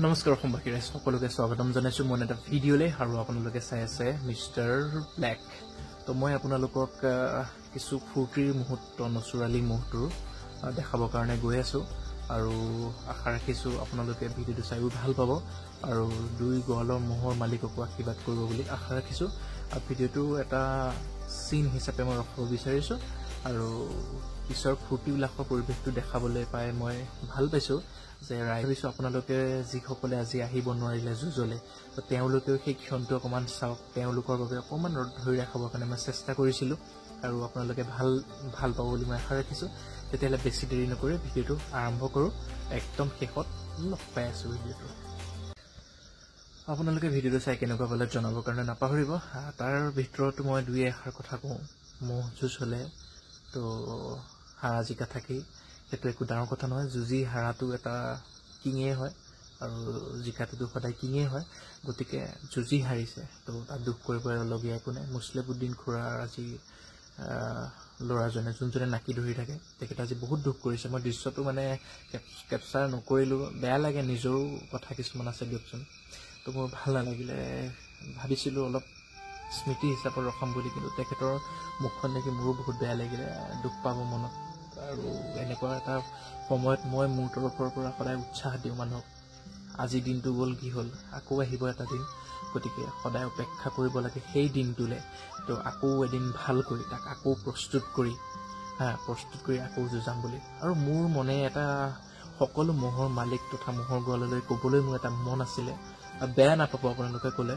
নমস্কাৰ অসমবাসী ৰাইজ সকলোকে স্বাগতম জনাইছোঁ মই এটা ভিডিঅ'লৈ আৰু আপোনালোকে চাই আছে মিষ্টাৰ ব্লেক। তো মই আপোনালোকক কিছু ফূৰ্তিৰ মুহূৰ্ত নচুৰালি মুহূৰ্তৰ দেখাবৰ কাৰণে গৈ আছোঁ আৰু আশা ৰাখিছোঁ আপোনালোকে ভিডিঅ'টো চাইও ভাল পাব আৰু দুই গড়ালৰ মহৰ মালিককো আশীৰ্বাদ কৰিব বুলি আশা ৰাখিছোঁ। আৰু ভিডিঅ'টো এটা চিন হিচাপে মই ৰখাব বিচাৰিছোঁ আৰু পিছৰ ফূৰ্তি উল্লাসৰ পৰিৱেশটো দেখাবলৈ পাই মই ভাল পাইছোঁ যে ভাবিছোঁ আপোনালোকে যিসকলে আজি আহিব নোৱাৰিলে যুঁজলৈ তো তেওঁলোকেও সেই ক্ষণটো অকণমান চাওক, তেওঁলোকৰ বাবে অকণমান ধৰি ৰাখিবৰ কাৰণে মই চেষ্টা কৰিছিলোঁ আৰু আপোনালোকে ভাল পাব বুলি মই আশা ৰাখিছোঁ। তেতিয়াহ'লে বেছি দেৰি নকৰি ভিডিঅ'টো আৰম্ভ কৰোঁ। একদম শেষত লগ পাই আছোঁ ভিডিঅ'টো। আপোনালোকে ভিডিঅ'টো চাই কেনেকুৱা পালে জনাবৰ কাৰণে নাপাহৰিব। তাৰ ভিতৰতো মই দুই এষাৰ কথা কওঁ, মহ যুঁজ হ'লে তো হাৰা জিকা থাকেই, সেইটো একো ডাঙৰ কথা নহয়। যুঁজি হাৰাটো এটা কিঙেই হয় আৰু জিকাটোতো সদায় কিঙেই হয়, গতিকে যুঁজি হাৰিছে তো তাত দুখ কৰিবলগীয়া একো নাই। মুছলেবুদ্দিন খুৰাৰ আজি ল'ৰাজনে যোনজনে নাকি ধৰি থাকে তেখেতে আজি বহুত দুখ কৰিছে। মই দৃশ্যটো মানে কেপচাৰ নকৰিলোঁ, বেয়া লাগে, নিজৰো কথা কিছুমান আছে দিয়কচোন। তো মোৰ ভাল নালাগিলে, ভাবিছিলোঁ অলপ স্মৃতি হিচাপত ৰখাম বুলি, কিন্তু তেখেতৰ মুখখন দেখি মোৰো বহুত বেয়া লাগিলে, দুখ পাব মনত। আৰু এনেকুৱা এটা সময়ত মই মোৰ তৰফৰ পৰা সদায় উৎসাহ দিওঁ মানুহক, আজি দিনটো গ'ল কি হ'ল, আকৌ আহিব এটা দিন, গতিকে সদায় অপেক্ষা কৰিব লাগে সেই দিনটোলৈ। তো আকৌ এদিন ভালকৈ তাক আকৌ প্ৰস্তুত কৰি আকৌ যুঁজাম বুলি। আৰু মোৰ মনে এটা সকলো মহৰ মালিক তথা মহৰ গড়াললৈ ক'বলৈ মোৰ এটা মন আছিলে, বেয়া নাপাব আপোনালোকে ক'লে।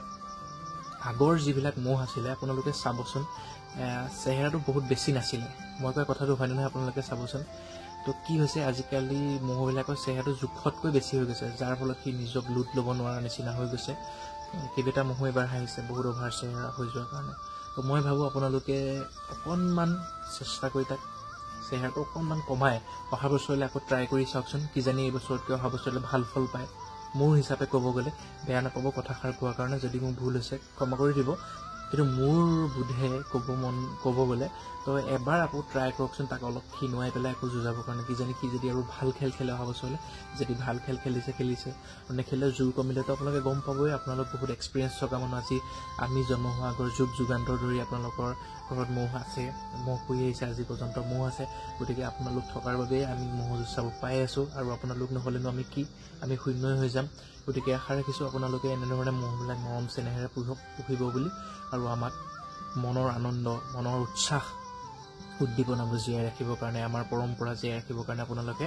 আগৰ যিবিলাক মহ আছিলে আপোনালোকে চাবচোন, চেহেৰাটো বহুত বেছি নাছিলে। মই কোৱা কথাটো হয় নহয়, আপোনালোকে চাবচোন। তো কি হৈছে, আজিকালি মহবিলাকৰ চেহেৰাটো জোখতকৈ বেছি হৈ গৈছে, যাৰ ফলত সি নিজক লোট ল'ব নোৱাৰা নিচিনা হৈ গৈছে। কেইবাটা মহো এবাৰ হাঁহিছে বহুত অভাৰ চেহেৰা হৈ যোৱাৰ কাৰণে। তো মই ভাবোঁ আপোনালোকে অকণমান চেষ্টা কৰি তাক চেহেৰাটো অকণমান কমাই অহা বছৰলৈ আকৌ ট্ৰাই কৰি চাওকচোন, কিজানি এই বছৰতকৈ অহা বছৰলৈ ভাল ফল পায়। মোৰ হিচাপে ক'ব গ'লে, বেয়া নাপাব কথাষাৰ কোৱাৰ কাৰণে, যদি মোৰ ভুল হৈছে ক্ষমা কৰি দিব, কিন্তু মোৰ বোধে ক'ব গ'লে তো এবাৰ আকৌ ট্ৰাই কৰকচোন, তাক অলপ খিনুৱাই পেলাই আকৌ যুঁজাবৰ কাৰণে। কিজানি সি যদি আৰু ভাল খেল খেলে অহা বছৰলৈ, যদি ভাল খেল খেলিছে আৰু নেখেলিলে জোৰ কমিলেতো আপোনালোকে গম পাবই। আপোনালোক বহুত এক্সপিৰিয়েঞ্চ থকা মানুহ, আজি আমি জন্ম হোৱা আগৰ যুগান্তৰ ধৰি আপোনালোকৰ ঘৰত মহ আছে, মহ শুই আহিছে, আজি পৰ্যন্ত মহ আছে। গতিকে আপোনালোক থকাৰ বাবেই আমি মহ যুঁজ চাব পাই আছোঁ, আৰু আপোনালোক নহ'লেনো আমি কি, আমি শূন্যই হৈ যাম। গতিকে আশা ৰাখিছোঁ আপোনালোকে এনেধৰণে মহবিলাক মৰম চেনেহেৰে পুহিব বুলি, আৰু আমাক মনৰ আনন্দ, মনৰ উৎসাহ, উদ্দীপনাবোৰ জীয়াই ৰাখিবৰ কাৰণে, আমাৰ পৰম্পৰা জীয়াই ৰাখিবৰ কাৰণে আপোনালোকে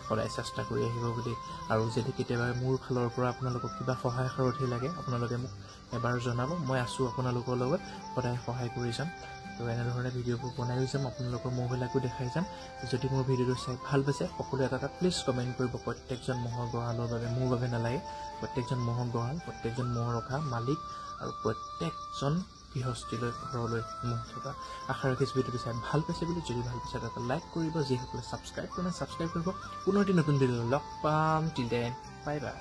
সদায় চেষ্টা কৰি আহিব বুলি। আৰু যদি কেতিয়াবা মোৰ ফালৰ পৰা আপোনালোকক কিবা সহায় সাৰথি লাগে, আপোনালোকে মোক এবাৰ জনাব, মই আছোঁ আপোনালোকৰ লগত, সদায় সহায় কৰি যাম। তো এনেধৰণে ভিডিঅ'বোৰ বনায়ো যাম, আপোনালোকৰ মহবিলাকো দেখাই যাম। যদি মোৰ ভিডিঅ'টো চাই ভাল পাইছে, সকলোৱে এটা প্লিজ কমেণ্ট কৰিব, প্ৰত্যেকজন মহৰ গঁৰালৰ বাবে, মোৰ বাবে নালাগে, প্ৰত্যেকজন মহৰ গঁৰাল, প্ৰত্যেকজন মহ ৰখা মালিক আৰু প্ৰত্যেকজন গৃহস্থীলৈ ঘৰলৈ মহ থকা। আশা ৰাখিছোঁ ভিডিঅ'টো চাই ভাল পাইছে বুলি। যদি ভাল পাইছে এটা লাইক কৰিব, যিসকলে ছাবস্ক্ৰাইব কৰা নাই ছাবস্ক্ৰাইব কৰিব। পুনৰ এটি নতুন ভিডিঅ' লগ পাম, টিল দেন বাই বাই।